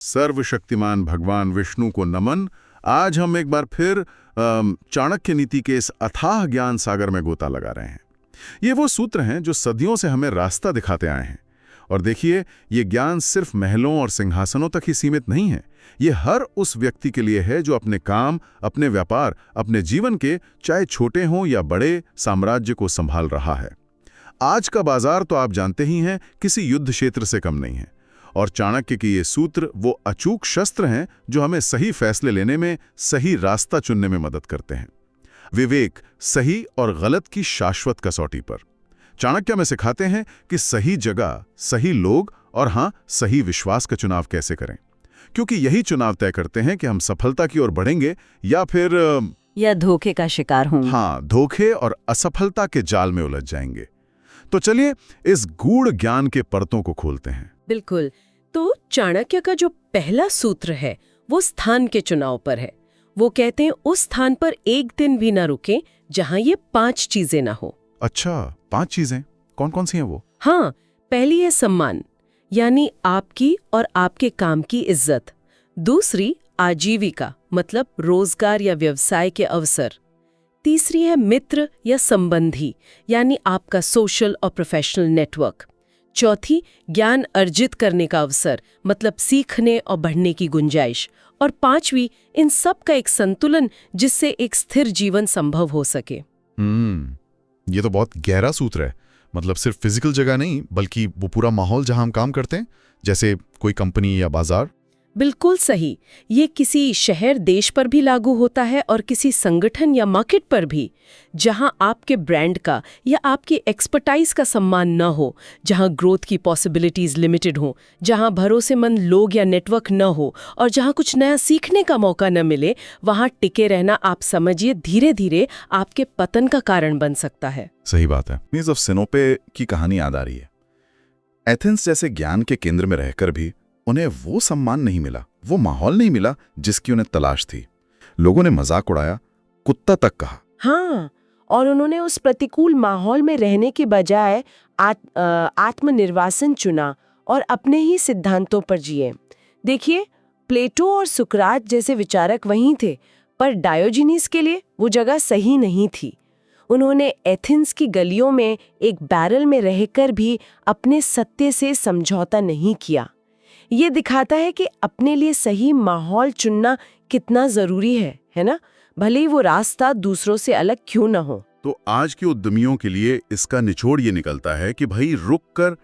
सर्वशक्तिमान भगवान विष्णु को नमन। आज हम एक बार फिर चाणक्य नीति के इस अथाह ज्ञान सागर में गोता लगा रहे हैं। ये वो सूत्र हैं जो सदियों से हमें रास्ता दिखाते आए हैं। और देखिए, ये ज्ञान सिर्फ महलों और सिंहासनों तक ही सीमित नहीं है। ये हर उस व्यक्ति के लिए है जो अपने काम, अपने व्यापार, अपने जीवन के चाहे छोटे हों या बड़े साम्राज्य को संभाल रहा है। आज का बाजार तो आप जानते ही हैं, किसी युद्ध क्षेत्र से कम नहीं है। और चाणक्य के ये सूत्र वो अचूक शस्त्र हैं जो हमें सही फैसले लेने में, सही रास्ता चुनने में मदद करते हैं। विवेक, सही और गलत की शाश्वत कसौटी पर चाणक्य हमें सिखाते हैं कि सही जगह, सही लोग और हाँ, सही विश्वास का चुनाव कैसे करें, क्योंकि यही चुनाव तय करते हैं कि हम सफलता की ओर बढ़ेंगे या फिर धोखे का शिकार होंगे। हाँ, धोखे और असफलता के जाल में उलझ जाएंगे। तो चलिए इस गूढ़ ज्ञान के परतों को खोलते हैं। बिल्कुल। तो चाणक्य का जो पहला सूत्र है वो स्थान के चुनाव पर है। वो कहते हैं उस स्थान पर एक दिन भी ना रुके जहां ये 5 चीजें ना हो। अच्छा, 5 चीजें कौन कौन सी हैं वो? हाँ, पहली है सम्मान, यानी आपकी और आपके काम की इज्जत। दूसरी आजीविका, मतलब रोजगार या व्यवसाय के अवसर। तीसरी है मित्र या संबंधी, यानी आपका सोशल और प्रोफेशनल नेटवर्क। चौथी ज्ञान अर्जित करने का अवसर, मतलब सीखने और बढ़ने की गुंजाइश। और पांचवी इन सब का एक संतुलन जिससे एक स्थिर जीवन संभव हो सके। ये तो बहुत गहरा सूत्र है। मतलब सिर्फ फिजिकल जगह नहीं, बल्कि वो पूरा माहौल जहां हम काम करते हैं, जैसे कोई कंपनी या बाजार। बिल्कुल सही। ये किसी शहर देश पर भी लागू होता है और किसी संगठन या मार्केट पर भी, जहां आपके ब्रांड का या आपकी एक्सपर्टाइज का सम्मान न हो, जहां ग्रोथ की पॉसिबिलिटीज लिमिटेड हो, जहां भरोसेमंद लोग या नेटवर्क न हो और जहां कुछ नया सीखने का मौका न मिले, वहां टिके रहना, आप समझिए, धीरे धीरे आपके पतन का कारण बन सकता है। सही बात है। मीन्स ऑफ सिनोपे की कहानी याद आ रही है। एथेंस जैसे ज्ञान के केंद्र में रहकर भी उन्हें वो सम्मान नहीं मिला, वो माहौल नहीं मिला जिसकी उन्हें तलाश थी। लोगों ने मजाक उड़ाया, कुत्ता तक कहा। हाँ, और उन्होंने उस प्रतिकूल माहौल में रहने के बजाय आत्मनिर्वासन चुना और अपने ही सिद्धांतों पर जिए। देखिए, प्लेटो और सुकरात जैसे विचारक वहीं थे, पर डायोजिनीस के लिए वो जगह सही नहीं थी। उन्होंने एथेंस की गलियों में एक बैरल में रहकर भी अपने सत्य से समझौता नहीं किया। ये दिखाता है कि अपने लिए सही माहौल चुनना कितना जरूरी है ना, भले ही वो रास्ता दूसरों से अलग क्यों ना हो। तो आज के उद्यमियों के लिए इसका निचोड़ ये निकलता है कि भाई रुक कर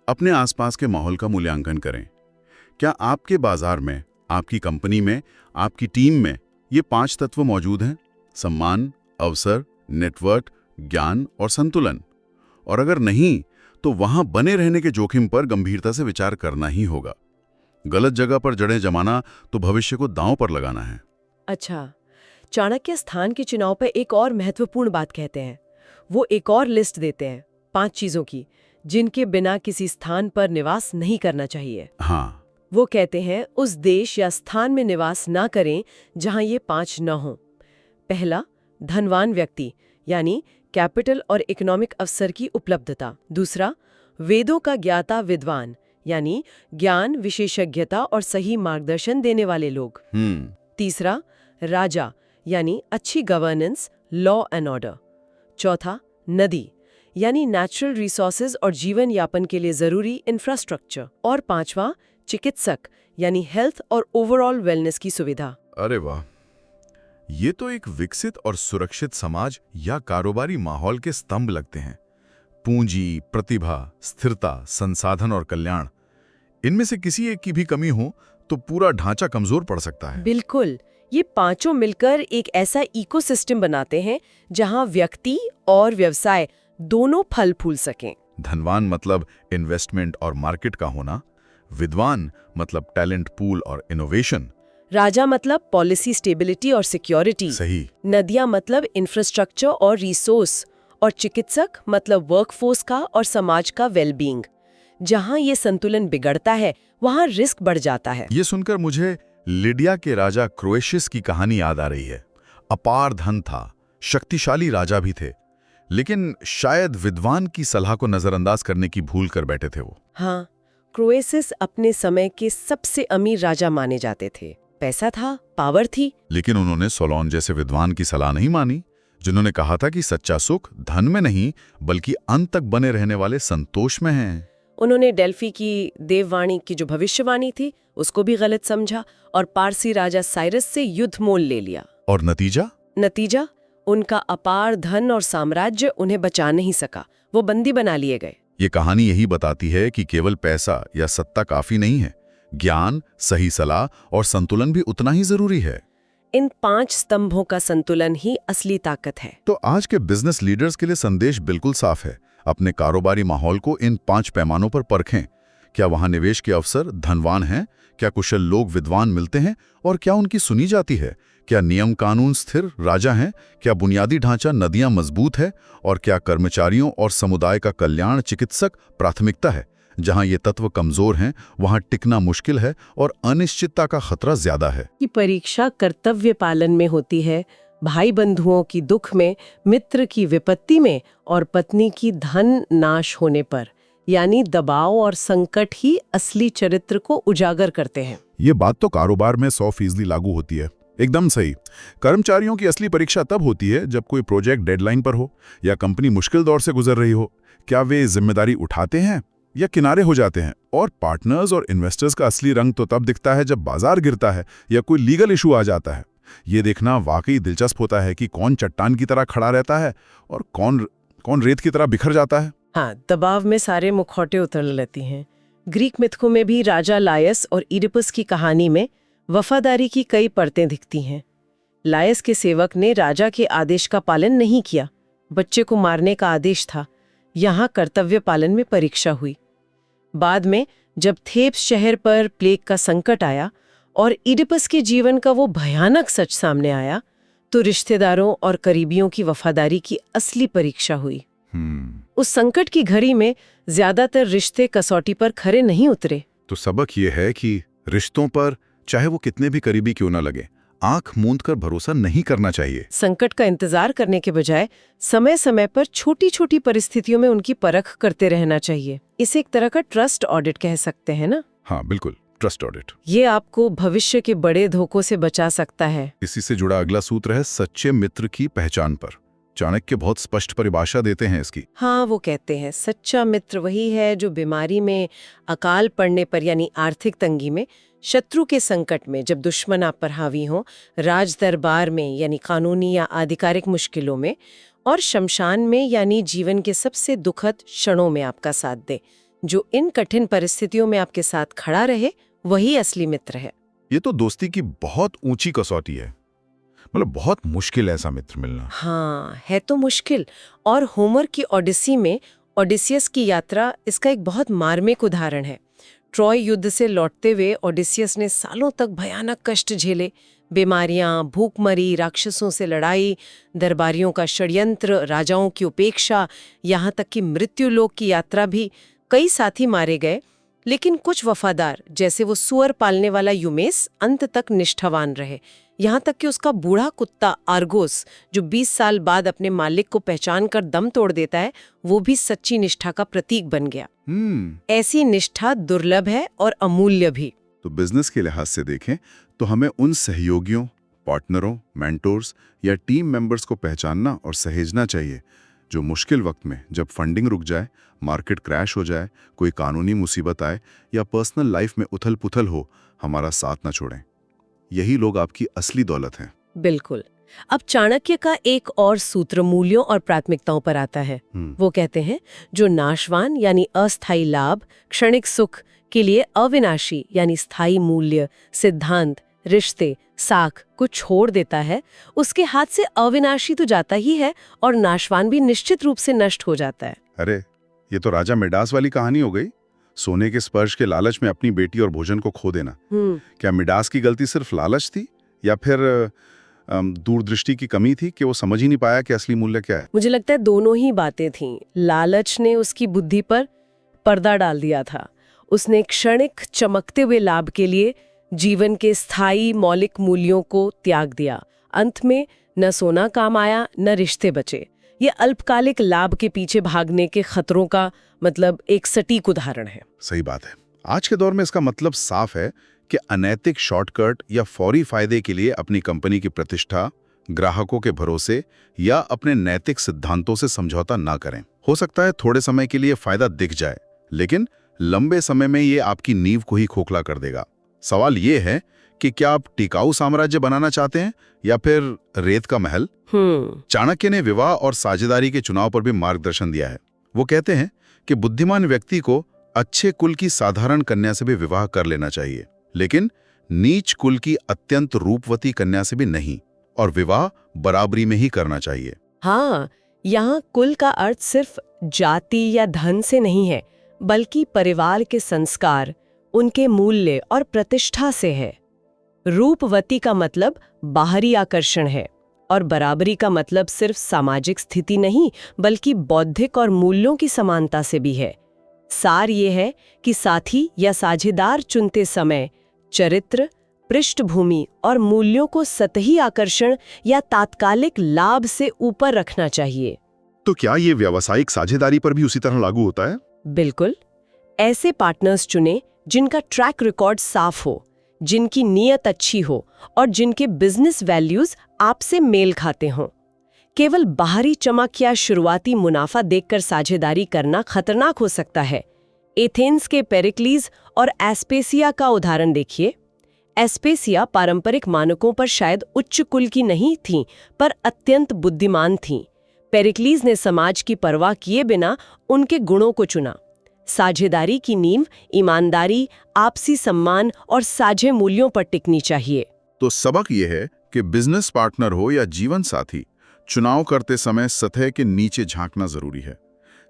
अपने आसपास के माहौल का मूल्यांकन करें। क्या आपके बाजार में, आपकी कंपनी में, आपकी टीम में ये 5 तत्व मौजूद हैं? सम्मान, अवसर, नेटवर्क, ज्ञान और संतुलन। और अगर नहीं, तो वहां बने रहने के जोखिम पर गंभीरता से विचार करना ही होगा। गलत जगह पर जड़ें जमाना तो भविष्य को दांव पर लगाना है। अच्छा, चाणक्य स्थान के चुनाव पर एक और महत्वपूर्ण बात कहते हैं। वो एक और लिस्ट देते हैं 5 चीजों की, जिनके बिना किसी स्थान पर निवास नहीं करना चाहिए। हाँ, वो कहते हैं उस देश या स्थान में निवास ना करें जहां ये 5 न हो। पहला, धनवान व्यक्ति, यानी कैपिटल और इकोनॉमिक अवसर की उपलब्धता। दूसरा, वेदों का ज्ञाता विद्वान, यानी ज्ञान, विशेषज्ञता और सही मार्गदर्शन देने वाले लोग। तीसरा, राजा, यानी अच्छी गवर्नेंस, लॉ एंड ऑर्डर। चौथा, नदी, यानी नेचुरल रिसोर्सेज और जीवन यापन के लिए जरूरी इंफ्रास्ट्रक्चर। और पांचवा, चिकित्सक, यानी हेल्थ और ओवरऑल वेलनेस की सुविधा। अरे वाह, ये तो एक विकसित और सुरक्षित समाज या कारोबारी माहौल के स्तंभ लगते हैं। पूंजी, प्रतिभा, स्थिरता, संसाधन और कल्याण, इनमें से किसी एक की भी कमी हो तो पूरा ढांचा कमजोर पड़ सकता है। बिल्कुल, ये पांचों मिलकर एक ऐसा इकोसिस्टम बनाते हैं जहां व्यक्ति और व्यवसाय दोनों फल फूल सकें। धनवान मतलब इन्वेस्टमेंट और मार्केट का होना, विद्वान मतलब टैलेंट पूल और इनोवेशन, राजा मतलब पॉलिसी स्टेबिलिटी और सिक्योरिटी, सही, नदियां मतलब इंफ्रास्ट्रक्चर और रिसोर्स, और चिकित्सक मतलब वर्कफोर्स का और समाज का वेलबींग। जहां ये संतुलन बिगड़ता है वहां रिस्क बढ़ जाता है। ये सुनकर मुझे लिडिया के राजा क्रोएशियस की कहानी याद आ रही है। अपार धन था, शक्तिशाली राजा भी थे, लेकिन शायद विद्वान की सलाह को नजरअंदाज करने की भूल कर बैठे थे वो। हाँ, क्रोएसिस अपने समय के सबसे अमीर राजा माने जाते थे। पैसा था, पावर थी। लेकिन उन्होंने सोलोन जैसे विद्वान की सलाह नहीं मानी, जिन्होंने कहा था कि सच्चा सुख धन में नहीं बल्कि अंत तक बने रहने वाले संतोष में है। उन्होंने डेल्फी की देववाणी की जो भविष्यवाणी थी उसको भी गलत समझा और पारसी राजा साइरस से युद्ध मोल ले लिया। और नतीजा उनका अपार धन और साम्राज्य उन्हें बचा नहीं सका, वो बंदी बना लिए गए। ये कहानी यही बताती है कि केवल पैसा या सत्ता काफी नहीं है, ज्ञान, सही सलाह और संतुलन भी उतना ही जरूरी है। इन 5 स्तंभों का संतुलन ही असली ताकत है। तो आज के बिजनेस लीडर्स के लिए संदेश बिल्कुल साफ है। अपने कारोबारी माहौल को इन 5 पैमानों पर परखें। क्या वहां निवेश के अवसर धनवान हैं? क्या कुशल लोग विद्वान मिलते हैं और क्या उनकी सुनी जाती है? क्या नियम कानून स्थिर राजा हैं? क्या बुनियादी ढांचा नदियां मजबूत है? और क्या कर्मचारियों और समुदाय का कल्याण चिकित्सक प्राथमिकता है? जहां ये तत्व कमजोर हैं वहां टिकना मुश्किल है और अनिश्चितता का खतरा ज्यादा है। की परीक्षा कर्तव्य पालन में होती है, भाई बंधुओं की दुख में, मित्र की विपत्ति में और पत्नी की धन नाश होने पर। यानी दबाव और संकट ही असली चरित्र को उजागर करते हैं। ये बात तो कारोबार में 100% लागू होती है। एकदम सही। कर्मचारियों की असली परीक्षा तब होती है जब कोई प्रोजेक्ट डेडलाइन पर हो या कंपनी मुश्किल दौर से गुजर रही हो। क्या वे जिम्मेदारी उठाते हैं या किनारे हो जाते हैं? और पार्टनर्स और इन्वेस्टर्स का असली रंग तो तब दिखता है जब बाजार गिरता है या कोई लीगल इशू आ जाता है। ये देखना वाकई दिलचस्प होता है कि कौन चट्टान की तरह खड़ा रहता है और कौन रेत की तरह बिखर जाता है। हाँ, दबाव में सारे मुखौटे उतर लेती हैं। ग्रीक मिथकों में भी राजा लायस और इडिपस की कहानी में वफादारी की कई परतें दिखती हैं। लायस के सेवक ने राजा के आदेश का पालन नहीं किया, बच्चे को मारने का आदेश था। यहाँ कर्तव्य पालन में परीक्षा हुई। बाद में जब थेब्स शहर पर प्लेग का संकट आया और इडिपस के जीवन का वो भयानक सच सामने आया, तो रिश्तेदारों और करीबियों की वफादारी की असली परीक्षा हुई। उस संकट की घड़ी में ज्यादातर रिश्ते कसौटी पर खरे नहीं उतरे। तो सबक ये है कि रिश्तों पर, चाहे वो कितने भी करीबी क्यों ना लगे, आंख मूंद कर भरोसा नहीं करना चाहिए। संकट का इंतजार करने के बजाय समय समय पर छोटी छोटी परिस्थितियों में उनकी परख करते रहना चाहिए। इसे एक तरह का ट्रस्ट ऑडिट कह सकते हैं ना? हाँ बिल्कुल, ट्रस्ट ऑडिट। ये आपको भविष्य के बड़े धोखों से बचा सकता है। इसी से जुड़ा अगला सूत्र है सच्चे मित्र की पहचान पर। चाणक्य बहुत स्पष्ट परिभाषा देते हैं इसकी। हाँ, वो कहते हैं सच्चा मित्र वही है जो बीमारी में, अकाल पड़ने पर यानी आर्थिक तंगी में, शत्रु के संकट में जब दुश्मन आप पर हावी हो, राज दरबार में यानी कानूनी या आधिकारिक मुश्किलों में, और शमशान में यानी जीवन के सबसे दुखद क्षणों में आपका साथ दे। जो इन कठिन परिस्थितियों में आपके साथ खड़ा रहे, वही असली मित्र है। ये तो दोस्ती की बहुत ऊंची कसौटी है। मतलब बहुत मुश्किल ऐसा मित्र मिलना। हाँ, है तो मुश्किल। और होमर की ओडिसी में ओडिसियस की यात्रा इसका एक बहुत मार्मिक उदाहरण है। ट्रॉय युद्ध से लौटते हुए ओडिसियस ने सालों तक भयानक कष्ट झेले। बीमारियां, भूखमरी, राक्षसों से लड़ाई, दरबारियों का षड्यंत्र, राजाओं की उपेक्षा, यहाँ तक कि मृत्यु लोक की यात्रा भी। कई साथी मारे गए, लेकिन कुछ वफादार, जैसे वो सुअर पालने वाला यूमेस, अंत तक निष्ठावान रहे। यहाँ तक कि उसका बूढ़ा कुत्ता आर्गोस, जो 20 साल बाद अपने मालिक को पहचान कर दम तोड़ देता है, वो भी सच्ची निष्ठा का प्रतीक बन गया। ऐसी निष्ठा दुर्लभ है और अमूल्य भी। तो बिजनेस के लिहाज से देखें तो हमें उन सहयोगियों, पार्टनरों, मेंटोर्स या टीम मेंबर्स को पहचानना और सहेजना चाहिए जो मुश्किल वक्त में, जब फंडिंग रुक जाए, मार्केट क्रैश हो जाए, कोई कानूनी मुसीबत आए या पर्सनल लाइफ में उथल पुथल हो, हमारा साथ न छोड़ें। यही लोग आपकी असली दौलत हैं। बिल्कुल। अब चाणक्य का एक और सूत्र मूल्यों और प्राथमिकताओं पर आता है। वो कहते हैं जो नाशवान यानी अस्थायी लाभ, क्षणिक सुख के लिए अविनाशी यानी स्थायी मूल्य, सिद्धांत, रिश्ते, साख को छोड़ देता है, उसके हाथ से अविनाशी तो जाता ही है और नाशवान भी निश्चित रूप से नष्ट हो जाता है। अरे, ये तो राजा मिडास वाली कहानी हो गई। सोने के स्पर्श के लालच में अपनी बेटी और भोजन को खो देना। क्या मिडास की गलती सिर्फ लालच थी या फिर दूरदृष्टि की कमी थी कि वो समझ ही नहीं पाया कि असली मूल्य क्या है? मुझे लगता है दोनों ही बातें थीं। लालच ने उसकी बुद्धि पर पर्दा डाल दिया था। उसने क्षणिक चमकते हुए लाभ के लिए जीवन के स्थायी मौलिक मूल्यों को त्याग दिया। अंत में न सोना काम आया, न रिश्ते बचे। ये अल्पकालिक लाभ के पीछे भागने के खतरों का मतलब एक सटीक उदाहरण है। सही बात है। आज के दौर में इसका मतलब साफ है कि अनैतिक शॉर्टकट या फौरी फायदे के लिए अपनी कंपनी की प्रतिष्ठा, ग्राहकों के भरोसे या अपने नैतिक सिद्धांतों से समझौता ना करें। हो सकता है थोड़े समय के लिए फायदा दिख जाए, लेकिन लंबे समय में ये आपकी नींव को ही खोखला कर देगा। सवाल ये है कि क्या आप टिकाऊ साम्राज्य बनाना चाहते हैं या फिर रेत का महल? चाणक्य ने विवाह और साझेदारी के चुनाव पर भी मार्गदर्शन दिया है। वो कहते हैं कि बुद्धिमान व्यक्ति को अच्छे कुल की साधारण कन्या से भी विवाह कर लेना चाहिए, लेकिन नीच कुल की अत्यंत रूपवती कन्या से भी नहीं, और विवाह बराबरी में ही करना चाहिए। हाँ, यहाँ कुल का अर्थ सिर्फ जाति या धन से नहीं है, बल्कि परिवार के संस्कार, उनके मूल्य और प्रतिष्ठा से है। रूपवती का मतलब बाहरी आकर्षण है और बराबरी का मतलब सिर्फ सामाजिक स्थिति नहीं, बल्कि बौद्धिक और मूल्यों की समानता से भी है। सार ये है कि साथी या साझेदार चुनते समय चरित्र, पृष्ठभूमि और मूल्यों को सतही आकर्षण या तात्कालिक लाभ से ऊपर रखना चाहिए। तो क्या ये व्यावसायिक साझेदारी पर भी उसी तरह लागू होता है? बिल्कुल। ऐसे पार्टनर्स चुनें जिनका ट्रैक रिकॉर्ड साफ हो, जिनकी नीयत अच्छी हो और जिनके बिजनेस वैल्यूज आपसे मेल खाते हों। केवल बाहरी चमक या शुरुआती मुनाफा देखकर साझेदारी करना खतरनाक हो सकता है। एथेंस के पेरिक्लीज और एस्पेसिया का उदाहरण देखिए। एस्पेसिया पारंपरिक मानकों पर शायद उच्च कुल की नहीं थीं, पर अत्यंत बुद्धिमान थीं। पेरिक्लीज ने समाज की परवाह किए बिना उनके गुणों को चुना। साझेदारी की नींव ईमानदारी, आपसी सम्मान और साझे मूल्यों पर टिकनी चाहिए। तो सबक ये है कि बिजनेस पार्टनर हो या जीवन साथी, चुनाव करते समय सतह के नीचे झांकना जरूरी है।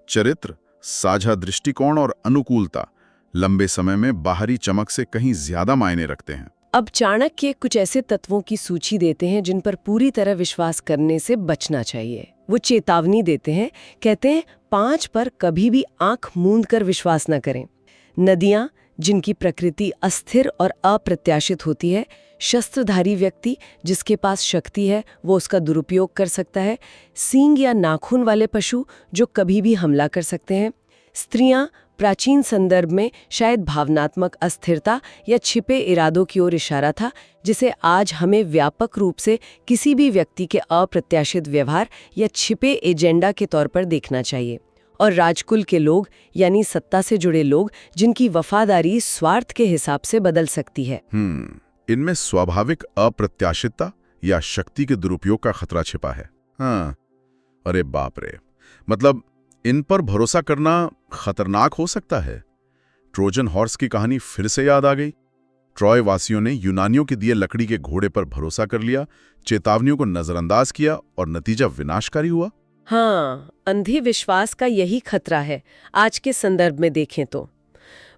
चरित्र, साझा दृष्टिकोण और अनुकूलता लंबे समय में बाहरी चमक से कहीं ज्यादा मायने रखते हैं। अब चाणक्य कुछ ऐसे तत्वों की सूची देते हैं जिन पर पूरी तरह विश्वास करने से बचना चाहिए। वो चेतावनी देते हैं, कहते हैं 5 पर कभी भी आंख मूंद कर विश्वास न करें। नदियां, जिनकी प्रकृति अस्थिर और अप्रत्याशित होती है। शस्त्रधारी व्यक्ति, जिसके पास शक्ति है वो उसका दुरुपयोग कर सकता है। सींग या नाखून वाले पशु जो कभी भी हमला कर सकते हैं। स्त्रियां, प्राचीन संदर्भ में शायद भावनात्मक अस्थिरता या छिपे इरादों की ओर इशारा था, जिसे आज हमें व्यापक रूप से किसी भी व्यक्ति के अप्रत्याशित व्यवहार या छिपे एजेंडा के तौर पर देखना चाहिए। और राजकुल के लोग, यानी सत्ता से जुड़े लोग, जिनकी वफादारी स्वार्थ के हिसाब से बदल सकती है। इनमें स्वाभाविक अप्रत्याशितता या शक्ति के दुरुपयोग का खतरा छिपा है। हाँ, अरे बाप रे, मतलब इन पर भरोसा करना खतरनाक हो सकता है। ट्रोजन हॉर्स की कहानी फिर से याद आ गई। ट्रॉय वासियों ने यूनानियों के दिए लकड़ी के घोड़े पर भरोसा कर लिया, चेतावनियों को नजरअंदाज किया और नतीजा विनाशकारी हुआ। हाँ, अंधी विश्वास का यही खतरा है। आज के संदर्भ में देखें तो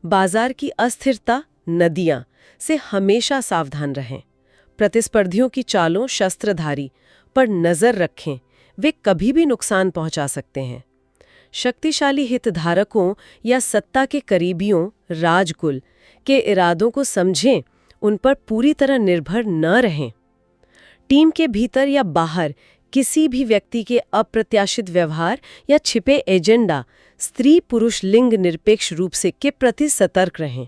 बाजार की अस्थिरता, नदियां से हमेशा सावधान रहें। प्रतिस्पर्धियों की चालों, शस्त्रधारी पर नजर रखें, वे कभी भी नुकसान पहुंचा सकते हैं। शक्तिशाली हितधारकों या सत्ता के करीबियों, राजकुल के इरादों को समझें, उन पर पूरी तरह निर्भर न रहें। टीम के भीतर या बाहर किसी भी व्यक्ति के अप्रत्याशित व्यवहार या छिपे एजेंडा, स्त्री पुरुष लिंग निरपेक्ष रूप से के प्रति सतर्क रहें।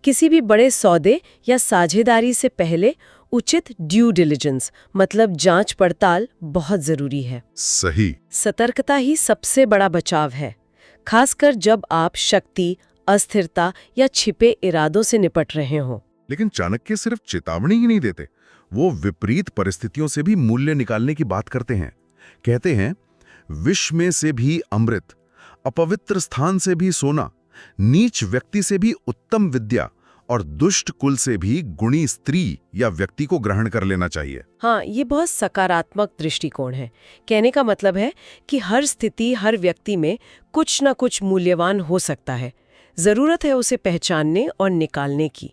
किसी भी बड़े सौदे या साझेदारी से पहले उचित ड्यू डिलिजेंस, मतलब जांच पड़ताल, बहुत जरूरी है। सही। सतर्कता ही सबसे बड़ा बचाव है, खासकर जब आप शक्ति, अस्थिरता या छिपे इरादों से निपट रहे हों। लेकिन चाणक्य सिर्फ चेतावनी ही नहीं देते, वो विपरीत परिस्थितियों से भी मूल्य निकालने की बात करते हैं। कहते हैं, विष में से भी अमृत, अपवित्र स्थान से भी सोना, नीच व्यक्ति से भी उत्तम विद्या और दुष्ट कुल से भी गुणी स्त्री या व्यक्ति को ग्रहण कर लेना चाहिए। हाँ, ये बहुत सकारात्मक दृष्टिकोण है। कहने का मतलब है कि हर स्थिति, हर व्यक्ति में कुछ न कुछ मूल्यवान हो सकता है। जरूरत है उसे पहचानने और निकालने की।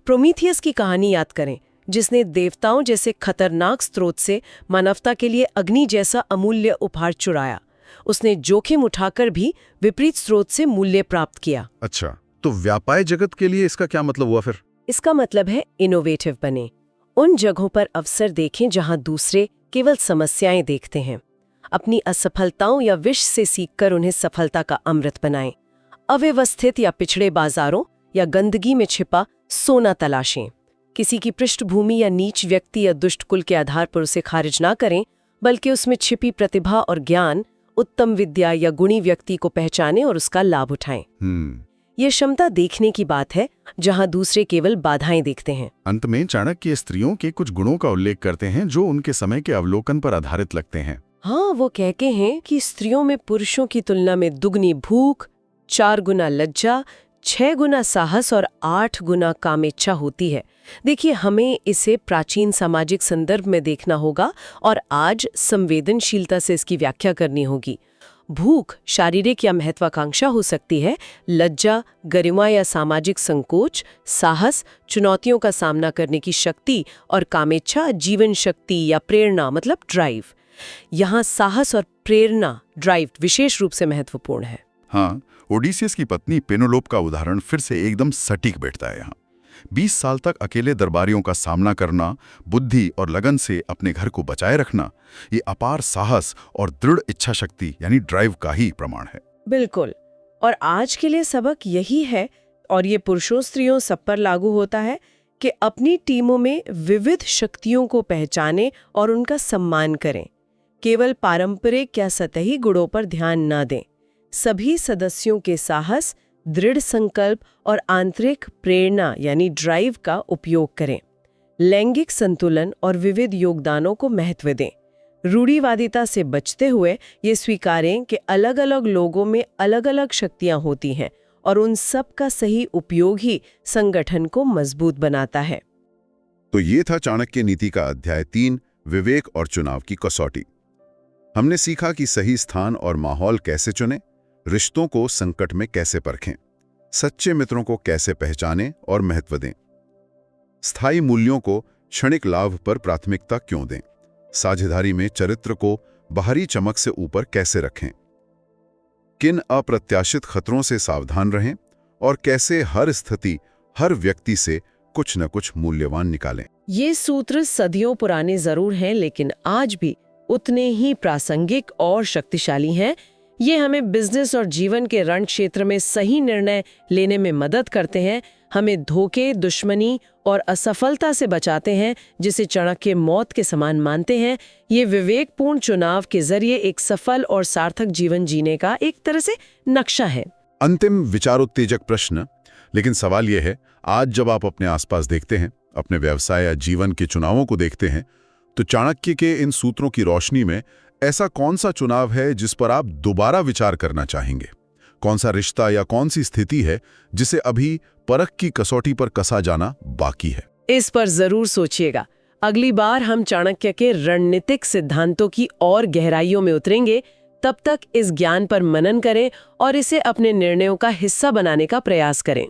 प्रोमीथियस की कहानी याद करें, जिसने देवताओं जैसे खतरनाक स्रोत से मानवता के लिए अग्नि जैसा अमूल्य उपहार चुराया। उसने जोखिम उठाकर भी विपरीत स्रोत से मूल्य प्राप्त किया। अच्छा, तो व्यापार जगत के लिए इसका क्या मतलब हुआ फिर? इसका मतलब है इनोवेटिव बने। उन जगहों पर अवसर देखें जहां दूसरे केवल समस्याएं देखते हैं। अपनी असफलताओं या विष से सीखकर उन्हें सफलता का अमृत बनाएं। अव्यवस्थित या पिछड़े बाजारों या गंदगी में छिपा सोना तलाशें। किसी की पृष्ठभूमि या नीच व्यक्ति या दुष्ट कुल के आधार पर उसे खारिज ना करें, बल्कि उसमें छिपी प्रतिभा और ज्ञान, उत्तम विद्या या गुणी व्यक्ति को पहचानें और उसका लाभ उठाएं। ये क्षमता देखने की बात है, जहां दूसरे केवल बाधाएं देखते हैं। अंत में चाणक्य स्त्रियों के कुछ गुणों का उल्लेख करते हैं जो उनके समय के अवलोकन पर आधारित लगते हैं। हाँ, वो कहते हैं कि स्त्रियों में पुरुषों की तुलना में दुगनी भूख, 4 गुना लज्जा, 6 गुना साहस और 8 गुना कामेच्छा होती है। देखिए, हमें इसे प्राचीन सामाजिक संदर्भ में देखना होगा और आज संवेदनशीलता से इसकी व्याख्या करनी होगी। भूख शारीरिक या महत्वाकांक्षा हो सकती है, लज्जा गरिमा या सामाजिक संकोच, साहस चुनौतियों का सामना करने की शक्ति और कामेच्छा जीवन शक्ति या प्रेरणा मतलब ड्राइव। यहाँ साहस और प्रेरणा ड्राइव विशेष रूप से महत्वपूर्ण है। हाँ, ओडिसियस की पत्नी पेनोलोप का उदाहरण फिर से एकदम सटीक बैठता है यहाँ। 20 साल तक अकेले दरबारियों का सामना करना, बुद्धि और लगन से अपने घर को बचाए रखना, ये अपार साहस और दृढ़ इच्छा शक्ति यानी ड्राइव का ही प्रमाण है। बिल्कुल। और आज के लिए सबक यही है, और ये पुरुषों स्त्रियों सब पर लागू होता है, कि अपनी टीमों में विविध शक्तियों को पहचानें और उनका सम्मान करें। केवल पारंपरिक या सतही गुणों पर ध्यान न दें। सभी सदस्यों के साहस, दृढ़ संकल्प और आंतरिक प्रेरणा यानी ड्राइव का उपयोग करें। लैंगिक संतुलन और विविध योगदानों को महत्व दें। रूढ़िवादिता से बचते हुए ये स्वीकारें कि अलग अलग लोगों में अलग अलग शक्तियां होती हैं और उन सब का सही उपयोग ही संगठन को मजबूत बनाता है। तो ये था चाणक्य नीति का अध्याय 3, विवेक और चुनाव की कसौटी। हमने सीखा कि सही स्थान और माहौल कैसे चुनें, रिश्तों को संकट में कैसे परखें, सच्चे मित्रों को कैसे पहचानें और महत्व दें, स्थायी मूल्यों को क्षणिक लाभ पर प्राथमिकता क्यों दें, साझेदारी में चरित्र को बाहरी चमक से ऊपर कैसे रखें, किन अप्रत्याशित खतरों से सावधान रहें और कैसे हर स्थिति, हर व्यक्ति से कुछ न कुछ मूल्यवान निकालें। ये सूत्र सदियों पुराने जरूर हैं, लेकिन आज भी उतने ही प्रासंगिक और शक्तिशाली हैं। ये हमें बिजनेस और जीवन के रण क्षेत्र में सही निर्णय लेने में मदद करते हैं, हमें धोखे, दुश्मनी और असफलता से बचाते हैं, जिसे चाणक्य मौत के समान मानते हैं। ये विवेकपूर्ण चुनाव के जरिए एक सफल और सार्थक जीवन जीने का एक तरह से नक्शा है। अंतिम विचारोत्तेजक प्रश्न, लेकिन सवाल यह है, आज जब आप अपने आसपास देखते हैं, अपने व्यवसाय या जीवन के चुनावों को देखते हैं, तो चाणक्य के इन सूत्रों की रोशनी में ऐसा कौन सा चुनाव है जिस पर आप दोबारा विचार करना चाहेंगे? कौन सा रिश्ता या कौन सी स्थिति है जिसे अभी परख की कसौटी पर कसा जाना बाकी है? इस पर जरूर सोचिएगा। अगली बार हम चाणक्य के रणनीतिक सिद्धांतों की और गहराइयों में उतरेंगे। तब तक इस ज्ञान पर मनन करें और इसे अपने निर्णयों का हिस्सा बनाने का प्रयास करें।